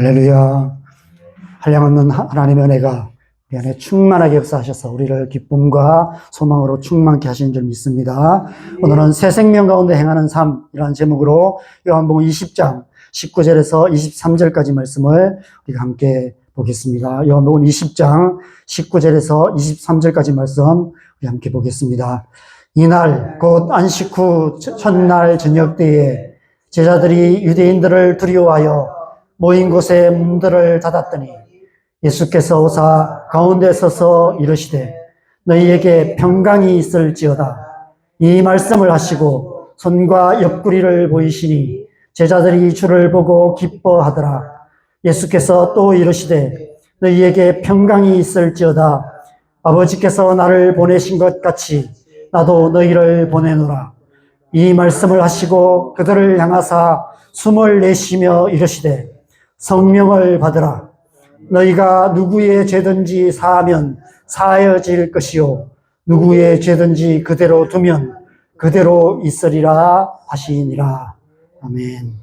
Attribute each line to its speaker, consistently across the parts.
Speaker 1: 할렐루야. 한량없는 하나님의 은혜가 우리 안에 충만하게 역사하셔서 우리를 기쁨과 소망으로 충만케 하시는 줄 믿습니다. 오늘은 새 생명 가운데 행하는 삶이라는 제목으로 요한복음 20장 19절에서 23절까지 말씀을 우리가 함께 보겠습니다. 요한복음 20장 19절에서 23절까지 말씀 우리 함께 보겠습니다. 이날 곧 안식 후 첫날 저녁 때에 제자들이 유대인들을 두려워하여 모인 곳에 문들을 닫았더니 예수께서 오사 가운데 서서 이르시되 너희에게 평강이 있을지어다. 이 말씀을 하시고 손과 옆구리를 보이시니 제자들이 주를 보고 기뻐하더라. 예수께서 또 이르시되 너희에게 평강이 있을지어다. 아버지께서 나를 보내신 것 같이 나도 너희를 보내노라. 이 말씀을 하시고 그들을 향하사 숨을 내쉬며 이르시되 성령을 받으라. 너희가 누구의 죄든지 사하면 사하여질 것이요 누구의 죄든지 그대로 두면 그대로 있으리라 하시니라. 아멘.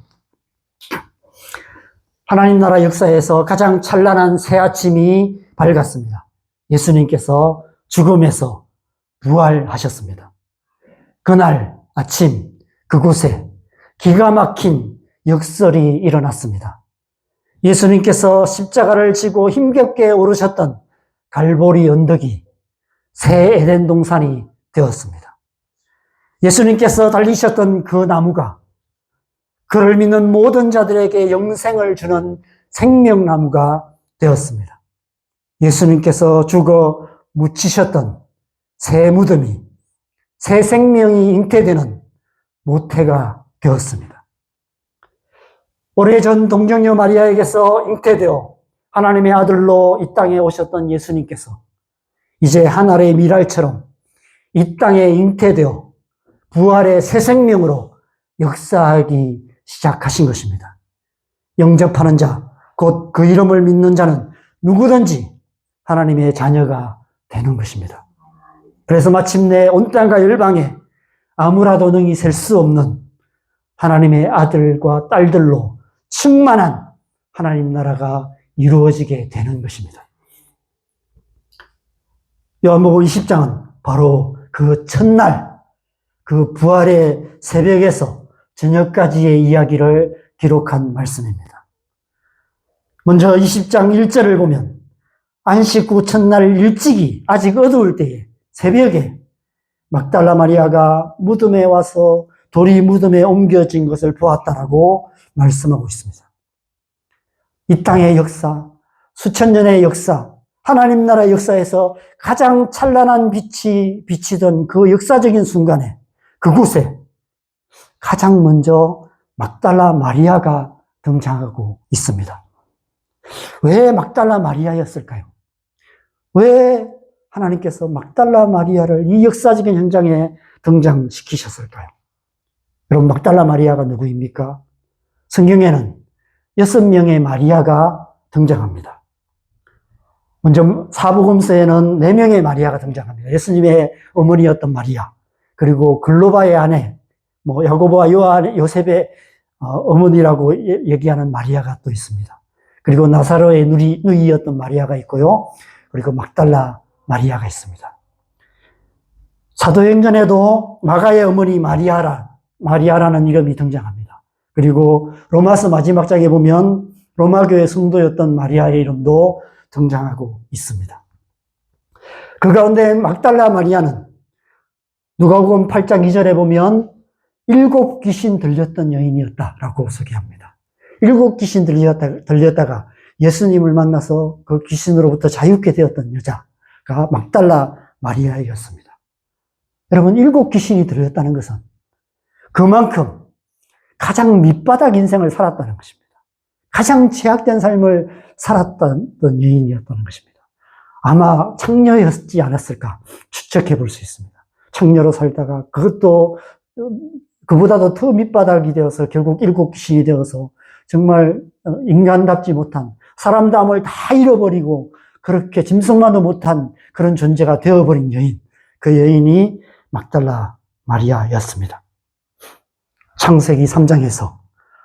Speaker 1: 하나님 나라 역사에서 가장 찬란한 새 아침이 밝았습니다. 예수님께서 죽음에서 부활하셨습니다. 그날 아침 그곳에 기가 막힌 역설이 일어났습니다. 예수님께서 십자가를 지고 힘겹게 오르셨던 갈보리 언덕이 새 에덴 동산이 되었습니다. 예수님께서 달리셨던 그 나무가 그를 믿는 모든 자들에게 영생을 주는 생명나무가 되었습니다. 예수님께서 죽어 묻히셨던 새 무덤이 새 생명이 잉태되는 모태가 되었습니다. 오래전 동정녀 마리아에게서 잉태되어 하나님의 아들로 이 땅에 오셨던 예수님께서 이제 하늘의 미랄처럼 이 땅에 잉태되어 부활의 새 생명으로 역사하기 시작하신 것입니다. 영접하는 자, 곧 그 이름을 믿는 자는 누구든지 하나님의 자녀가 되는 것입니다. 그래서 마침내 온 땅과 열방에 아무라도 능히 셀 수 없는 하나님의 아들과 딸들로 충만한 하나님 나라가 이루어지게 되는 것입니다. 요한복음 20장은 바로 그 첫날, 그 부활의 새벽에서 저녁까지의 이야기를 기록한 말씀입니다. 먼저 20장 1절을 보면 안식 후 첫날 일찍이 아직 어두울 때에 새벽에 막달라 마리아가 무덤에 와서 돌이 무덤에 옮겨진 것을 보았다라고 말씀하고 있습니다. 이 땅의 역사, 수천 년의 역사, 하나님 나라 역사에서 가장 찬란한 빛이 비치던 그 역사적인 순간에 그곳에 가장 먼저 막달라 마리아가 등장하고 있습니다. 왜 막달라 마리아였을까요? 왜 하나님께서 막달라 마리아를 이 역사적인 현장에 등장시키셨을까요? 여러분, 막달라 마리아가 누구입니까? 성경에는 6명의 마리아가 등장합니다. 먼저 사복음서에는 4명의 마리아가 등장합니다. 예수님의 어머니였던 마리아, 그리고 글로바의 아내, 야고보와 요셉의 어머니라고 얘기하는 마리아가 또 있습니다. 그리고 나사로의 누이였던 마리아가 있고요. 그리고 막달라 마리아가 있습니다. 사도행전에도 마가의 어머니 마리아라는 이름이 등장합니다. 그리고 로마서 마지막 장에 보면 로마교회 성도였던 마리아의 이름도 등장하고 있습니다. 그 가운데 막달라 마리아는 누가복음 8장 2절에 보면 7 귀신 들렸던 여인이었다라고 소개합니다. 7 귀신 들렸다가 예수님을 만나서 그 귀신으로부터 자유케 되었던 여자가 막달라 마리아였습니다. 여러분, 7 귀신이 들렸다는 것은 그만큼 가장 밑바닥 인생을 살았다는 것입니다. 가장 제약된 삶을 살았던 여인이었다는 것입니다. 아마 창녀였지 않았을까 추측해 볼 수 있습니다. 창녀로 살다가 그것도 그보다도 더 밑바닥이 되어서 결국 7 귀신이 되어서 정말 인간답지 못한 사람담을 다 잃어버리고 그렇게 짐승만도 못한 그런 존재가 되어버린 여인, 그 여인이 막달라 마리아였습니다. 창세기 3장에서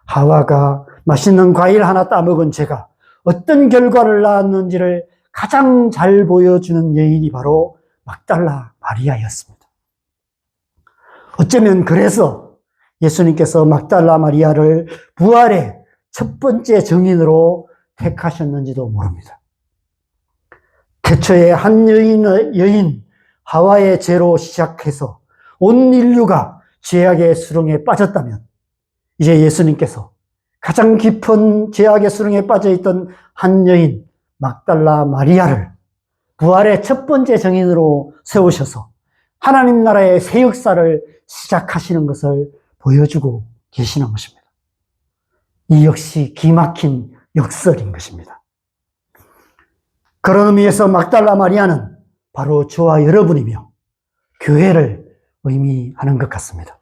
Speaker 1: 하와가 맛있는 과일 하나 따먹은 제가 어떤 결과를 낳았는지를 가장 잘 보여주는 여인이 바로 막달라 마리아였습니다. 어쩌면 그래서 예수님께서 막달라 마리아를 부활의 첫 번째 증인으로 택하셨는지도 모릅니다. 태초에 한 여인 하와의 죄로 시작해서 온 인류가 죄악의 수렁에 빠졌다면 이제 예수님께서 가장 깊은 죄악의 수렁에 빠져있던 한 여인 막달라 마리아를 부활의 첫 번째 증인으로 세우셔서 하나님 나라의 새 역사를 시작하시는 것을 보여주고 계시는 것입니다. 이 역시 기막힌 역설인 것입니다. 그런 의미에서 막달라 마리아는 바로 저와 여러분이며 교회를 의미하는 것 같습니다.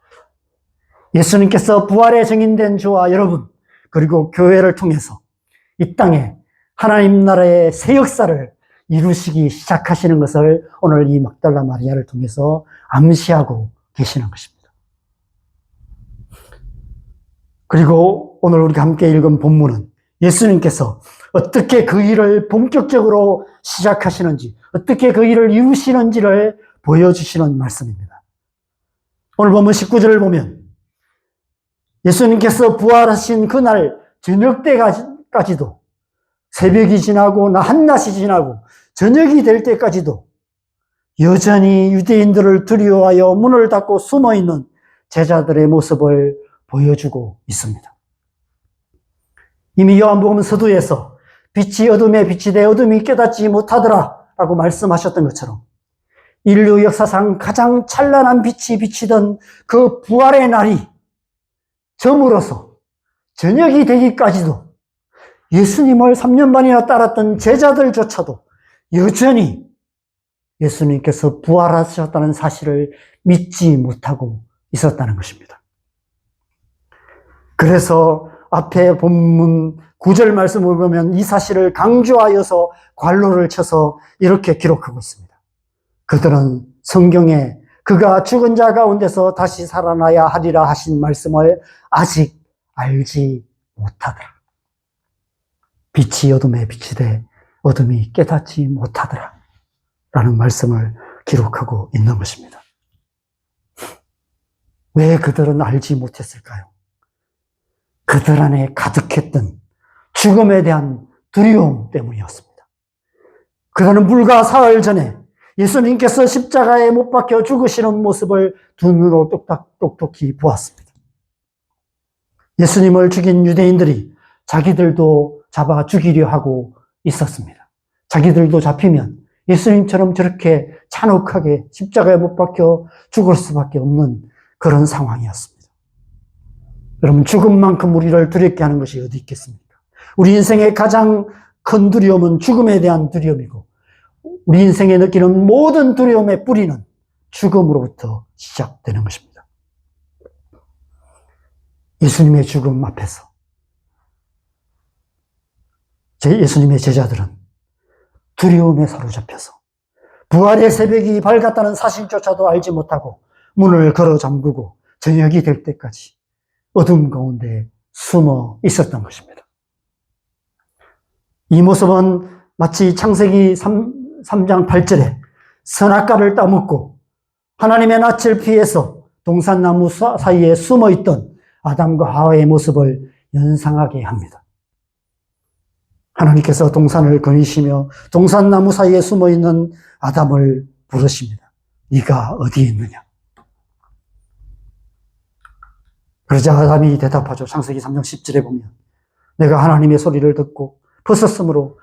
Speaker 1: 예수님께서 부활의 증인된 저와 여러분 그리고 교회를 통해서 이 땅에 하나님 나라의 새 역사를 이루시기 시작하시는 것을 오늘 이 막달라 마리아를 통해서 암시하고 계시는 것입니다. 그리고 오늘 우리가 함께 읽은 본문은 예수님께서 어떻게 그 일을 본격적으로 시작하시는지, 어떻게 그 일을 이루시는지를 보여주시는 말씀입니다. 오늘 본문 19절을 보면 예수님께서 부활하신 그날 저녁 때까지도 새벽이 지나고 한낮이 지나고 저녁이 될 때까지도 여전히 유대인들을 두려워하여 문을 닫고 숨어있는 제자들의 모습을 보여주고 있습니다. 이미 요한복음 서두에서 빛이 어둠에 비치되 어둠이 깨닫지 못하더라 라고 말씀하셨던 것처럼 인류 역사상 가장 찬란한 빛이 비치던 그 부활의 날이 저물어서 저녁이 되기까지도 예수님을 3년 반이나 따랐던 제자들조차도 여전히 예수님께서 부활하셨다는 사실을 믿지 못하고 있었다는 것입니다. 그래서 앞에 본문 9절 말씀을 보면 이 사실을 강조하여서 괄호를 쳐서 이렇게 기록하고 있습니다. 그들은 성경에 그가 죽은 자 가운데서 다시 살아나야 하리라 하신 말씀을 아직 알지 못하더라. 빛이 어둠에 비치되 어둠이 깨닫지 못하더라 라는 말씀을 기록하고 있는 것입니다. 왜 그들은 알지 못했을까요? 그들 안에 가득했던 죽음에 대한 두려움 때문이었습니다. 그들은 불과 사흘 전에 예수님께서 십자가에 못 박혀 죽으시는 모습을 두 눈으로 똑똑히 보았습니다. 예수님을 죽인 유대인들이 자기들도 잡아 죽이려 하고 있었습니다. 자기들도 잡히면 예수님처럼 저렇게 잔혹하게 십자가에 못 박혀 죽을 수밖에 없는 그런 상황이었습니다. 여러분, 죽음만큼 우리를 두렵게 하는 것이 어디 있겠습니까? 우리 인생의 가장 큰 두려움은 죽음에 대한 두려움이고 우리 인생에 느끼는 모든 두려움의 뿌리는 죽음으로부터 시작되는 것입니다. 예수님의 죽음 앞에서 예수님의 제자들은 두려움에 사로잡혀서 부활의 새벽이 밝았다는 사실조차도 알지 못하고 문을 걸어 잠그고 저녁이 될 때까지 어둠 가운데 숨어 있었던 것입니다. 이 모습은 마치 창세기 3장 8절에 선악과를 따먹고 하나님의 낯을 피해서 동산나무 사이에 숨어있던 아담과 하와의 모습을 연상하게 합니다. 하나님께서 동산을 거니시며 동산나무 사이에 숨어있는 아담을 부르십니다. 네가 어디에 있느냐? 그러자 아담이 대답하죠. 창세기 3장 10절에 보면 내가 하나님의 소리를 듣고 벗었으므로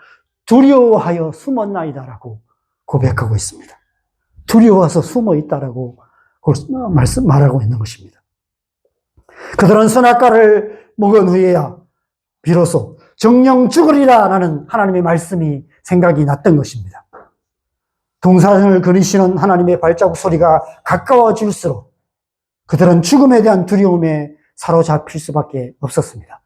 Speaker 1: 두려워하여 숨었나이다라고 고백하고 있습니다. 두려워서 숨어있다라고 말하고 있는 것입니다. 그들은 선악과를 먹은 후에야 비로소 정령 죽으리라라는 하나님의 말씀이 생각이 났던 것입니다. 동산을 그리시는 하나님의 발자국 소리가 가까워질수록 그들은 죽음에 대한 두려움에 사로잡힐 수밖에 없었습니다.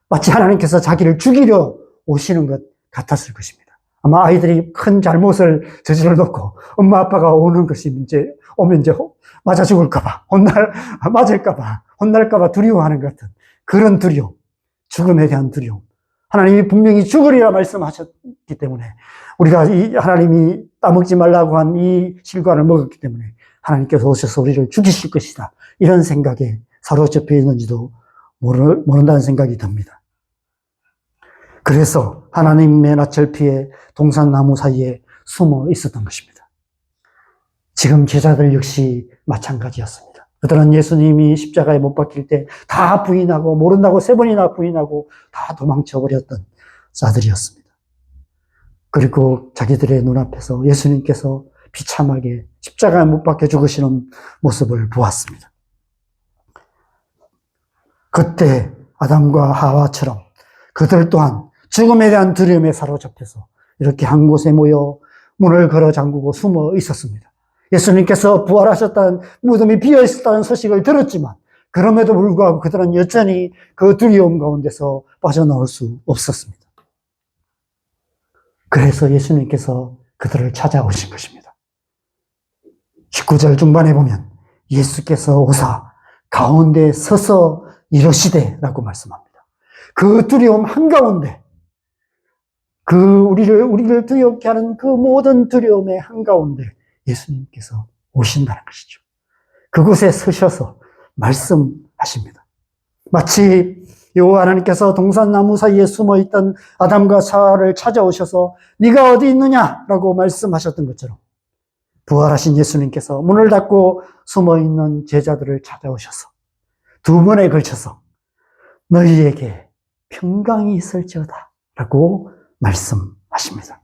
Speaker 1: 마치 하나님께서 자기를 죽이려 오시는 것 같았을 것입니다. 아마 아이들이 큰 잘못을 저질러 놓고 엄마 아빠가 오는 것이 오면 맞아 죽을까봐, 맞을까봐, 혼날까봐 두려워하는 것 같은 그런 두려움. 죽음에 대한 두려움. 하나님이 분명히 죽으리라 말씀하셨기 때문에 우리가 이 하나님이 따먹지 말라고 한 이 실과를 먹었기 때문에 하나님께서 오셔서 우리를 죽이실 것이다. 이런 생각에 사로잡혀 있는지도 모른다는 생각이 듭니다. 그래서 하나님의 나철피에 동산나무 사이에 숨어 있었던 것입니다. 지금 제자들 역시 마찬가지였습니다. 그들은 예수님이 십자가에 못 박힐 때 다 부인하고 모른다고 3번이나 부인하고 다 도망쳐버렸던 자들이었습니다. 그리고 자기들의 눈앞에서 예수님께서 비참하게 십자가에 못 박혀 죽으시는 모습을 보았습니다. 그때 아담과 하와처럼 그들 또한 죽음에 대한 두려움에 사로잡혀서 이렇게 한 곳에 모여 문을 걸어 잠그고 숨어 있었습니다. 예수님께서 부활하셨다는, 무덤이 비어 있었다는 소식을 들었지만 그럼에도 불구하고 그들은 여전히 그 두려움 가운데서 빠져나올 수 없었습니다. 그래서 예수님께서 그들을 찾아오신 것입니다. 19절 중반에 보면 예수께서 오사 가운데 서서 이러시되 라고 말씀합니다. 그 두려움 한가운데, 우리를 두렵게 하는 그 모든 두려움의 한가운데 예수님께서 오신다는 것이죠. 그곳에 서셔서 말씀하십니다. 마치 여호와 하나님께서 동산나무 사이에 숨어있던 아담과 하와를 찾아오셔서 네가 어디 있느냐라고 말씀하셨던 것처럼 부활하신 예수님께서 문을 닫고 숨어있는 제자들을 찾아오셔서 2번에 걸쳐서 너희에게 평강이 있을지어다 라고 말씀하십니다.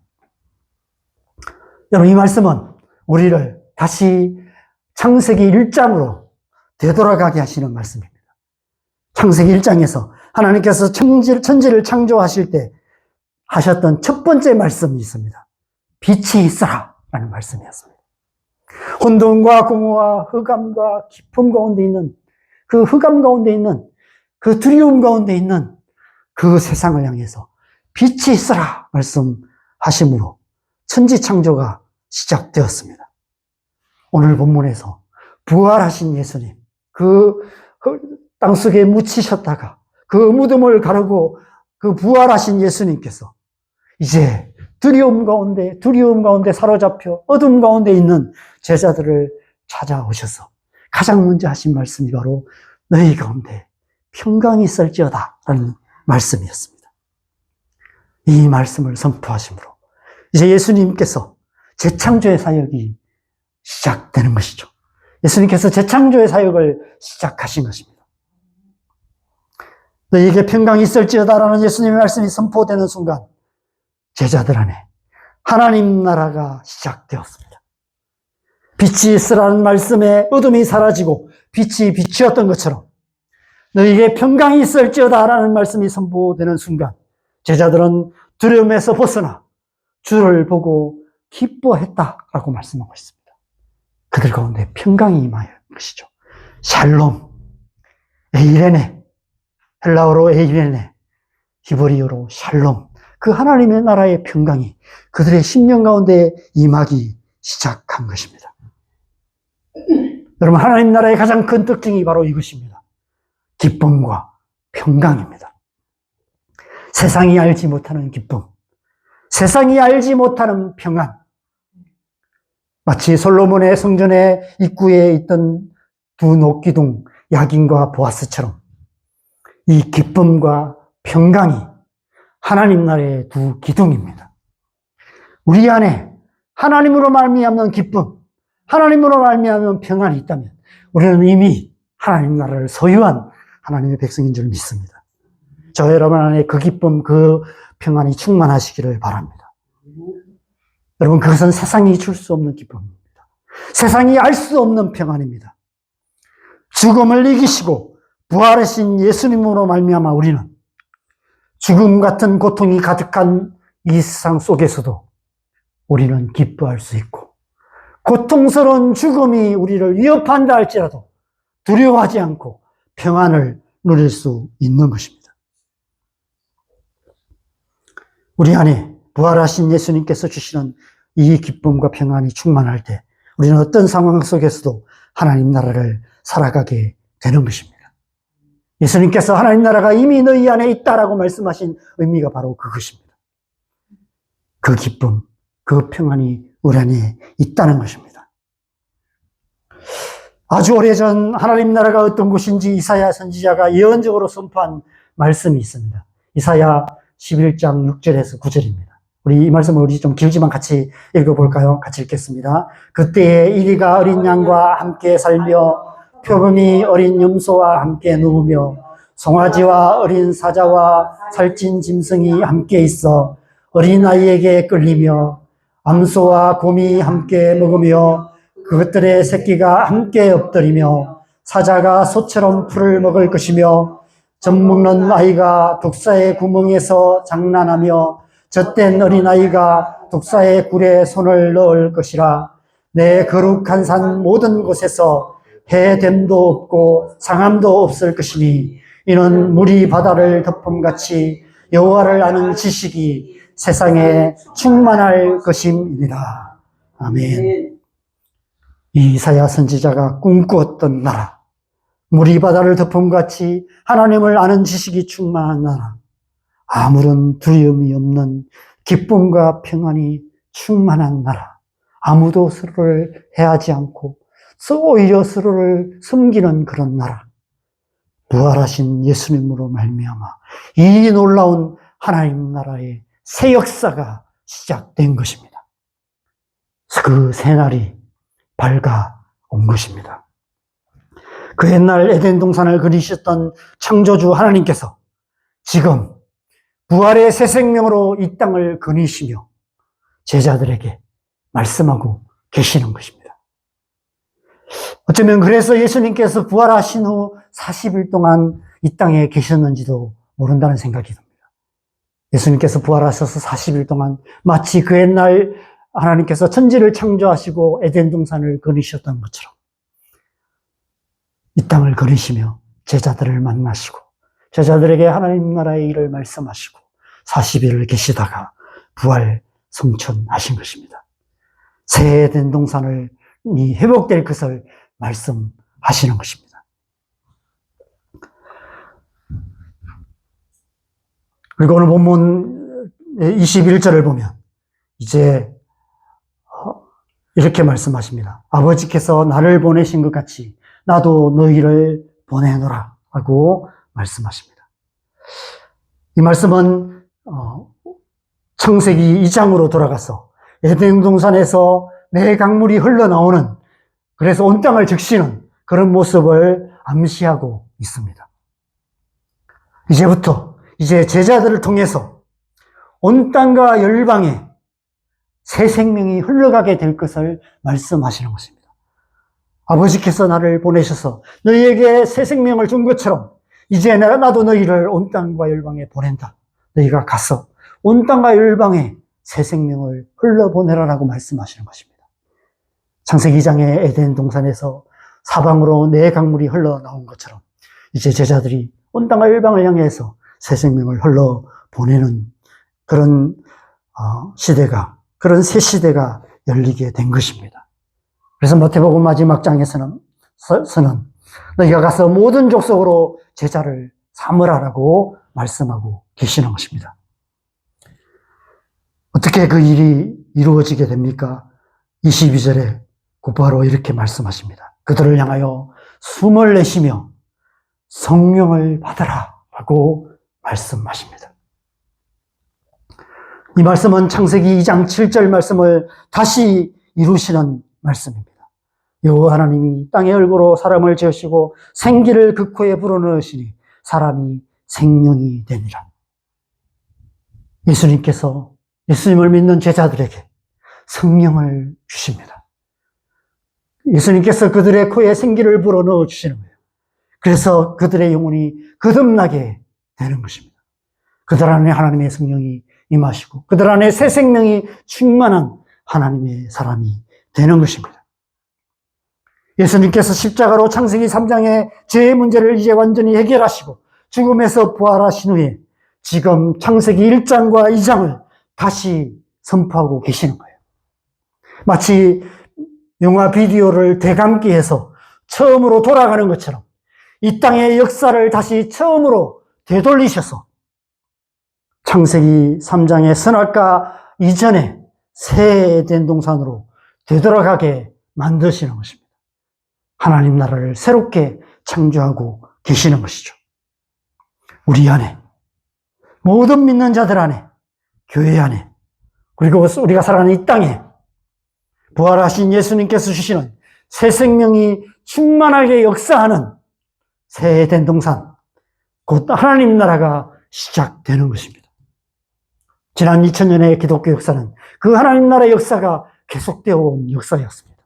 Speaker 1: 여러분, 이 말씀은 우리를 다시 창세기 1장으로 되돌아가게 하시는 말씀입니다. 창세기 1장에서 하나님께서 천지를 창조하실 때 하셨던 첫 번째 말씀이 있습니다. 빛이 있어라 라는 말씀이었습니다. 혼돈과 공허와 흑암과 깊음 가운데 있는 그 흑암 가운데 있는 그 두려움 가운데 있는 그 세상을 향해서 빛이 있어라 말씀하심으로 천지 창조가 시작되었습니다. 오늘 본문에서 부활하신 예수님, 그 땅속에 묻히셨다가 그 무덤을 가르고 그 부활하신 예수님께서 이제 두려움 가운데 사로잡혀 어둠 가운데 있는 제자들을 찾아오셔서 가장 먼저 하신 말씀이 바로 너희 가운데 평강이 있을지어다 라는 말씀이었습니다. 이 말씀을 선포하심으로 이제 예수님께서 재창조의 사역이 시작되는 것이죠. 예수님께서 재창조의 사역을 시작하신 것입니다. 너희에게 평강이 있을지어다라는 예수님의 말씀이 선포되는 순간 제자들 안에 하나님 나라가 시작되었습니다. 빛이 있으라는 말씀에 어둠이 사라지고 빛이 빛이었던 것처럼 너희에게 평강이 있을지어다라는 말씀이 선포되는 순간 제자들은 두려움에서 벗어나 주를 보고 기뻐했다라고 말씀하고 있습니다. 그들 가운데 평강이 임하여 것이죠. 샬롬, 에이레네, 헬라어로 에이레네, 히브리어로 샬롬, 그 하나님의 나라의 평강이 그들의 심령 가운데 임하기 시작한 것입니다. 여러분, 하나님 나라의 가장 큰 특징이 바로 이것입니다. 기쁨과 평강입니다. 세상이 알지 못하는 기쁨, 세상이 알지 못하는 평안, 마치 솔로몬의 성전의 입구에 있던 2 녹기둥 야긴과 보아스처럼 이 기쁨과 평강이 하나님 나라의 2 기둥입니다. 우리 안에 하나님으로 말미암는 기쁨, 하나님으로 말미암는 평안이 있다면 우리는 이미 하나님 나라를 소유한 하나님의 백성인 줄 믿습니다. 저 여러분 안에 그 기쁨, 그 평안이 충만하시기를 바랍니다. 여러분, 그것은 세상이 줄 수 없는 기쁨입니다. 세상이 알 수 없는 평안입니다. 죽음을 이기시고 부활하신 예수님으로 말미암아 우리는 죽음 같은 고통이 가득한 이 세상 속에서도 우리는 기뻐할 수 있고, 고통스러운 죽음이 우리를 위협한다 할지라도 두려워하지 않고 평안을 누릴 수 있는 것입니다. 우리 안에 부활하신 예수님께서 주시는 이 기쁨과 평안이 충만할 때 우리는 어떤 상황 속에서도 하나님 나라를 살아가게 되는 것입니다. 예수님께서 하나님 나라가 이미 너희 안에 있다라고 말씀하신 의미가 바로 그것입니다. 그 기쁨, 그 평안이 우리 안에 있다는 것입니다. 아주 오래전 하나님 나라가 어떤 곳인지 이사야 선지자가 예언적으로 선포한 말씀이 있습니다. 이사야 11장 6절에서 9절입니다. 우리 이 말씀을 우리 좀 길지만 같이 읽어볼까요? 같이 읽겠습니다. 그때에 이리가 어린 양과 함께 살며 표범이 어린 염소와 함께 누우며 송아지와 어린 사자와 살찐 짐승이 함께 있어 어린아이에게 끌리며 암소와 곰이 함께 먹으며 그것들의 새끼가 함께 엎드리며 사자가 소처럼 풀을 먹을 것이며 젖먹는 아이가 독사의 구멍에서 장난하며 젖된 어린아이가 독사의 굴에 손을 넣을 것이라. 내 거룩한 산 모든 곳에서 해됨도 없고 상함도 없을 것이니 이는 물이 바다를 덮음같이 여호와를 아는 지식이 세상에 충만할 것임이니라. 아멘. 이 이사야 선지자가 꿈꾸었던 나라, 물이 바다를 덮음같이 하나님을 아는 지식이 충만한 나라, 아무런 두려움이 없는 기쁨과 평안이 충만한 나라, 아무도 서로를 해하지 않고 오히려 서로를 섬기는 그런 나라, 부활하신 예수님으로 말미암아 이 놀라운 하나님 나라의 새 역사가 시작된 것입니다. 그 새날이 밝아온 것입니다. 그 옛날 에덴 동산을 그리셨던 창조주 하나님께서 지금 부활의 새 생명으로 이 땅을 거니시며 제자들에게 말씀하고 계시는 것입니다. 어쩌면 그래서 예수님께서 부활하신 후 40일 동안 이 땅에 계셨는지도 모른다는 생각이 듭니다. 예수님께서 부활하셔서 40일 동안 마치 그 옛날 하나님께서 천지를 창조하시고 에덴 동산을 거니셨던 것처럼 이 땅을 거니시며 제자들을 만나시고 제자들에게 하나님 나라의 일을 말씀하시고 40일을 계시다가 부활 성천하신 것입니다. 새 에덴 동산이 회복될 것을 말씀하시는 것입니다. 그리고 오늘 본문 21절을 보면 이제 이렇게 말씀하십니다. 아버지께서 나를 보내신 것 같이 나도 너희를 보내노라 하고 말씀하십니다. 이 말씀은 창세기 2장으로 돌아가서 에덴 동산에서 내 강물이 흘러나오는, 그래서 온 땅을 적시는 그런 모습을 암시하고 있습니다. 이제 제자들을 통해서 온 땅과 열방에 새 생명이 흘러가게 될 것을 말씀하시는 것입니다. 아버지께서 나를 보내셔서 너희에게 새 생명을 준 것처럼 이제 나도 너희를 온 땅과 열방에 보낸다. 너희가 가서 온 땅과 열방에 새 생명을 흘러보내라라고 말씀하시는 것입니다. 창세기 2장의 에덴 동산에서 사방으로 내 강물이 흘러나온 것처럼 이제 제자들이 온 땅과 열방을 향해서 새 생명을 흘러보내는 그런 그런 새 시대가 열리게 된 것입니다. 그래서 마태복음 마지막 장에서는 너희가 가서 모든 족속으로 제자를 삼으라라고 말씀하고 계시는 것입니다. 어떻게 그 일이 이루어지게 됩니까? 22절에 곧바로 이렇게 말씀하십니다. 그들을 향하여 숨을 내쉬며 성령을 받으라 라고 말씀하십니다. 이 말씀은 창세기 2장 7절 말씀을 다시 이루시는 말씀입니다. 여호와 하나님이 땅의 얼굴로 사람을 지으시고 생기를 그 코에 불어넣으시니 사람이 생명이 되니라. 예수님께서 예수님을 믿는 제자들에게 성령을 주십니다. 예수님께서 그들의 코에 생기를 불어넣어 주시는 거예요. 그래서 그들의 영혼이 거듭나게 되는 것입니다. 그들 안에 하나님의 성령이 임하시고 그들 안에 새 생명이 충만한 하나님의 사람이 되는 것입니다. 예수님께서 십자가로 창세기 3장의 죄의 문제를 이제 완전히 해결하시고 죽음에서 부활하신 후에 지금 창세기 1장과 2장을 다시 선포하고 계시는 거예요. 마치 영화 비디오를 되감기해서 처음으로 돌아가는 것처럼 이 땅의 역사를 다시 처음으로 되돌리셔서 창세기 3장의 선악과 이전에 새 에덴 동산으로 되돌아가게 만드시는 것입니다. 하나님 나라를 새롭게 창조하고 계시는 것이죠. 우리 안에, 모든 믿는 자들 안에, 교회 안에, 그리고 우리가 살아가는 이 땅에 부활하신 예수님께서 주시는 새 생명이 충만하게 역사하는 새 에덴 동산, 곧 하나님 나라가 시작되는 것입니다. 지난 2000년의 기독교 역사는 그 하나님 나라의 역사가 계속되어 온 역사였습니다.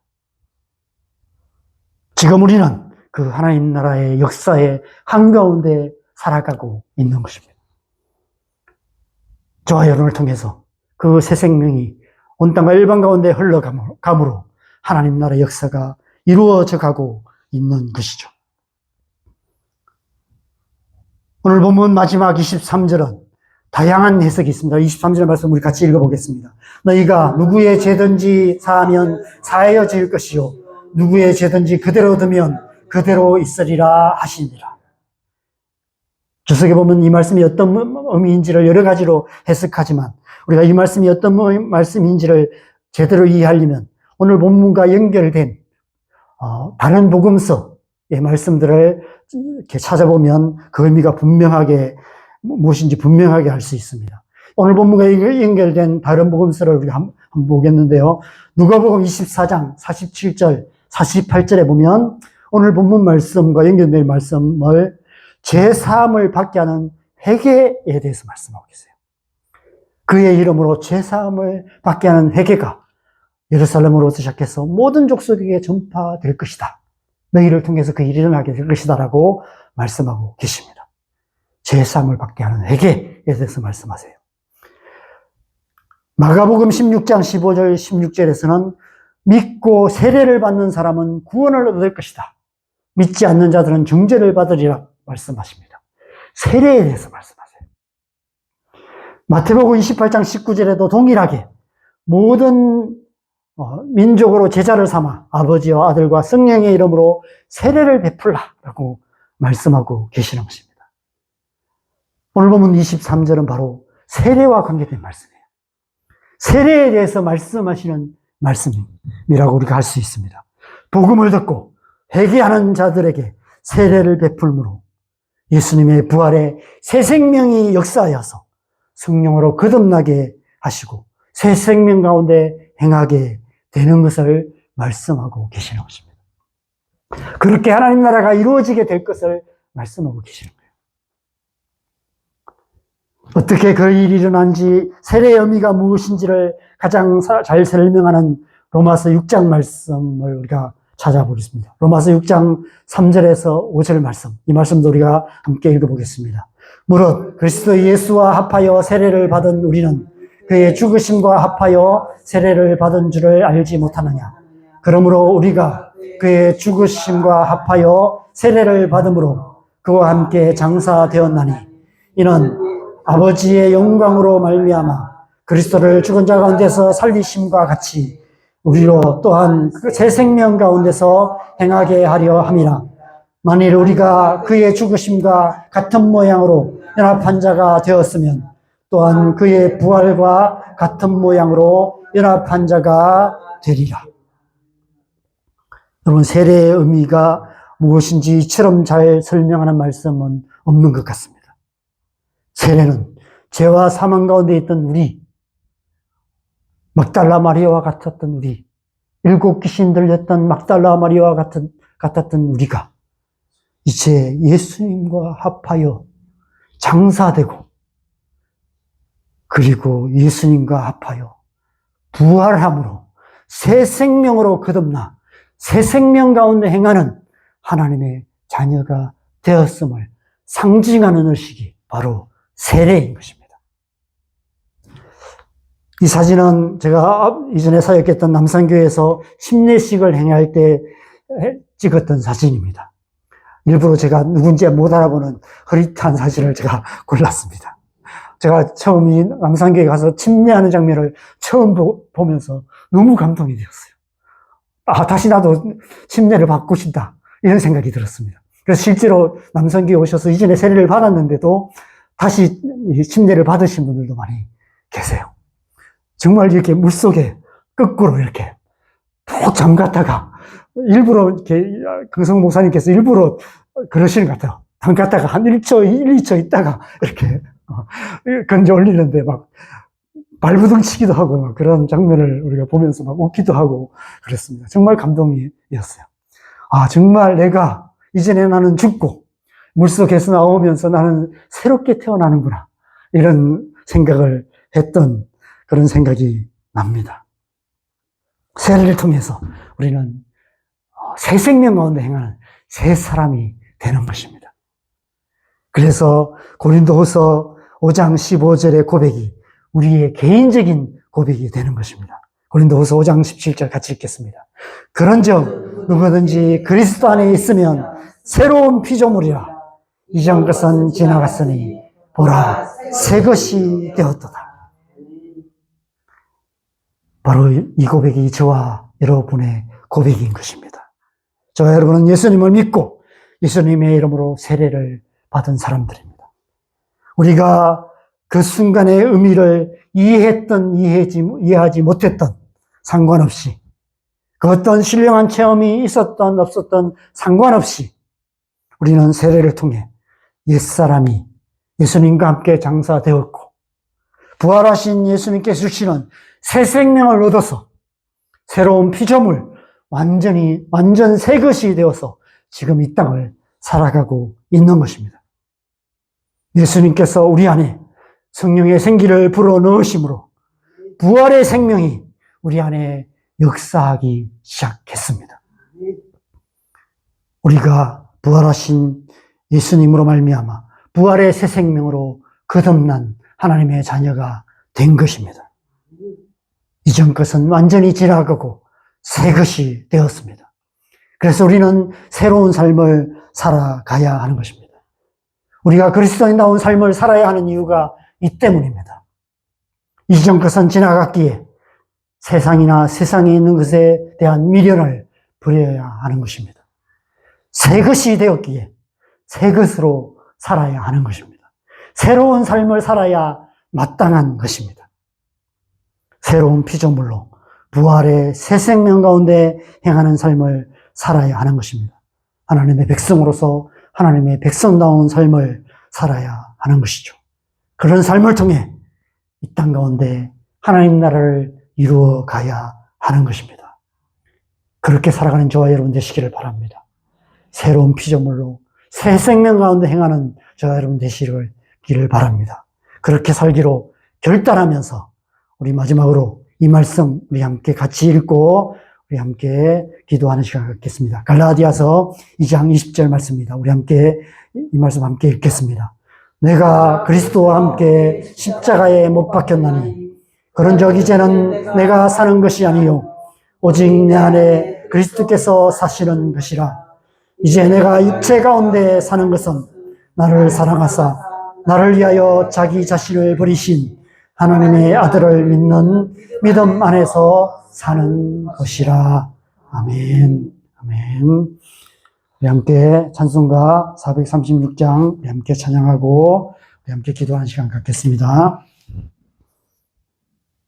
Speaker 1: 지금 우리는 그 하나님 나라의 역사의 한가운데 살아가고 있는 것입니다. 저와 여러분을 통해서 그 새 생명이 온 땅과 일반 가운데 흘러감으로 하나님 나라의 역사가 이루어져 가고 있는 것이죠. 오늘 본문 마지막 23절은 다양한 해석이 있습니다. 23절 말씀 우리 같이 읽어보겠습니다. 너희가 누구의 죄든지 사하면 사하여 지을 것이요 누구의 죄든지 그대로 두면 그대로 있으리라 하시니라. 주석에 보면 이 말씀이 어떤 의미인지를 여러 가지로 해석하지만 우리가 이 말씀이 어떤 말씀인지를 제대로 이해하려면 오늘 본문과 연결된 다른 복음서의 말씀들을 이렇게 찾아보면 그 의미가 분명하게 무엇인지 분명하게 알 수 있습니다. 오늘 본문과 연결된 다른 복음서를 우리가 한번 보겠는데요. 누가복음 24장 47절, 48절에 보면 오늘 본문 말씀과 연결된 말씀을 죄사함을 받게 하는 회개에 대해서 말씀하고 계세요. 그의 이름으로 죄사함을 받게 하는 회개가 예루살렘으로 시작해서 모든 족속에게 전파될 것이다. 너희를 통해서 그 일이 일어나게 될 것이다 라고 말씀하고 계십니다. 죄사함을 받게 하는 회개에 대해서 말씀하세요. 마가복음 16장 15절 16절에서는 믿고 세례를 받는 사람은 구원을 얻을 것이다. 믿지 않는 자들은 중죄를 받으리라 말씀하십니다. 세례에 대해서 말씀하세요. 마태복음 28장 19절에도 동일하게 모든 민족으로 제자를 삼아 아버지와 아들과 성령의 이름으로 세례를 베풀라라고 말씀하고 계시는 것입니다. 오늘 보면 23절은 바로 세례와 관계된 말씀이에요. 세례에 대해서 말씀하시는 말씀이라고 우리가 할 수 있습니다. 복음을 듣고 회개하는 자들에게 세례를 베풀므로 예수님의 부활에 새 생명이 역사하여서 성령으로 거듭나게 하시고 새 생명 가운데 행하게 되는 것을 말씀하고 계시는 것입니다. 그렇게 하나님 나라가 이루어지게 될 것을 말씀하고 계시는 거예요. 어떻게 그 일이 일어난지 세례의 의미가 무엇인지를 가장 잘 설명하는 로마서 6장 말씀을 우리가 찾아보겠습니다. 로마서 6장 3절에서 5절 말씀, 이 말씀도 우리가 함께 읽어보겠습니다. 무릇 그리스도 예수와 합하여 세례를 받은 우리는 그의 죽으심과 합하여 세례를 받은 줄을 알지 못하느냐. 그러므로 우리가 그의 죽으심과 합하여 세례를 받음으로 그와 함께 장사되었나니 이는 아버지의 영광으로 말미암아 그리스도를 죽은 자 가운데서 살리심과 같이 우리로 또한 그 새 생명 가운데서 행하게 하려 함이라. 만일 우리가 그의 죽으심과 같은 모양으로 연합한 자가 되었으면 또한 그의 부활과 같은 모양으로 연합한 자가 되리라. 여러분, 세례의 의미가 무엇인지 이처럼 잘 설명하는 말씀은 없는 것 같습니다. 세례는 죄와 사망 가운데 있던 우리, 막달라 마리아와 같았던 우리, 7 귀신 들렸던 막달라 마리아와 같았던 우리가 이제 예수님과 합하여 장사되고 그리고 예수님과 합하여 부활함으로 새 생명으로 거듭나 새 생명 가운데 행하는 하나님의 자녀가 되었음을 상징하는 의식이 바로 세례인 것입니다. 이 사진은 제가 이전에 사역했던 남산교회에서 침례식을 행할 때 찍었던 사진입니다. 일부러 제가 누군지 못 알아보는 흐릿한 사진을 제가 골랐습니다. 제가 처음 이 남산교회 가서 침례하는 장면을 처음 보면서 너무 감동이 되었어요. 다시 나도 침례를 받고 싶다. 이런 생각이 들었습니다. 그래서 실제로 남성교회 오셔서 이전에 세례를 받았는데도 다시 침례를 받으신 분들도 많이 계세요. 정말 이렇게 물속에 거꾸로 이렇게 푹 잠갔다가 일부러 이렇게 강성 목사님께서 일부러 그러시는 것 같아요. 잠갔다가 한 1초, 2초 있다가 이렇게 건져 올리는데 막 발부둥 치기도 하고 막 그런 장면을 우리가 보면서 막 웃기도 하고 그랬습니다. 정말 감동이었어요. 아, 정말 내가 이전에 나는 죽고 물속에서 나오면서 나는 새롭게 태어나는구나. 이런 생각을 했던 그런 생각이 납니다. 세례를 통해서 우리는 새 생명 가운데 행하는 새 사람이 되는 것입니다. 그래서 고린도후서 5장 15절의 고백이 우리의 개인적인 고백이 되는 것입니다. 고린도후서 5장 17절 같이 읽겠습니다. 그런즉 누구든지 그리스도 안에 있으면 새로운 피조물이라. 이전 것은 지나갔으니 보라 새 것이 되었도다. 바로 이 고백이 저와 여러분의 고백인 것입니다. 저와 여러분은 예수님을 믿고 예수님의 이름으로 세례를 받은 사람들입니다. 우리가 그 순간의 의미를 이해했던 이해하지 못했던 상관없이 그 어떤 신령한 체험이 있었던 없었던 상관없이 우리는 세례를 통해 옛사람이 예수님과 함께 장사되었고 부활하신 예수님께서 주시는 새 생명을 얻어서 새로운 피조물 완전 새 것이 되어서 지금 이 땅을 살아가고 있는 것입니다. 예수님께서 우리 안에 성령의 생기를 불어넣으심으로 부활의 생명이 우리 안에 역사하기 시작했습니다. 우리가 부활하신 예수님으로 말미암아 부활의 새 생명으로 거듭난 하나님의 자녀가 된 것입니다. 이전 것은 완전히 지나가고 새 것이 되었습니다. 그래서 우리는 새로운 삶을 살아가야 하는 것입니다. 우리가 그리스도인다운 삶을 살아야 하는 이유가 이 때문입니다. 이전 것은 지나갔기에 세상이나 세상에 있는 것에 대한 미련을 버려야 하는 것입니다. 새 것이 되었기에 새 것으로 살아야 하는 것입니다. 새로운 삶을 살아야 마땅한 것입니다. 새로운 피조물로 부활의 새 생명 가운데 행하는 삶을 살아야 하는 것입니다. 하나님의 백성으로서 하나님의 백성다운 삶을 살아야 하는 것이죠. 그런 삶을 통해 이 땅 가운데 하나님 나라를 이루어 가야 하는 것입니다. 그렇게 살아가는 저와 여러분 되시기를 바랍니다. 새로운 피조물로 새 생명 가운데 행하는 저와 여러분 되시기를 바랍니다. 그렇게 살기로 결단하면서 우리 마지막으로 이 말씀 우리 함께 같이 읽고 우리 함께 기도하는 시간 갖겠습니다. 갈라디아서 2장 20절 말씀입니다. 우리 함께 이 말씀 함께 읽겠습니다. 내가 그리스도와 함께 십자가에 못 박혔나니 그런즉 이제는 내가 사는 것이 아니요 오직 내 안에 그리스도께서 사시는 것이라. 이제 내가 육체 가운데 사는 것은 나를 사랑하사 나를 위하여 자기 자신을 버리신 하나님의 아들을 믿는 믿음 안에서 사는 것이라. 아멘. 아멘. 우리 함께 찬송가 436장 우리 함께 찬양하고 우리 함께 기도하는 시간 갖겠습니다.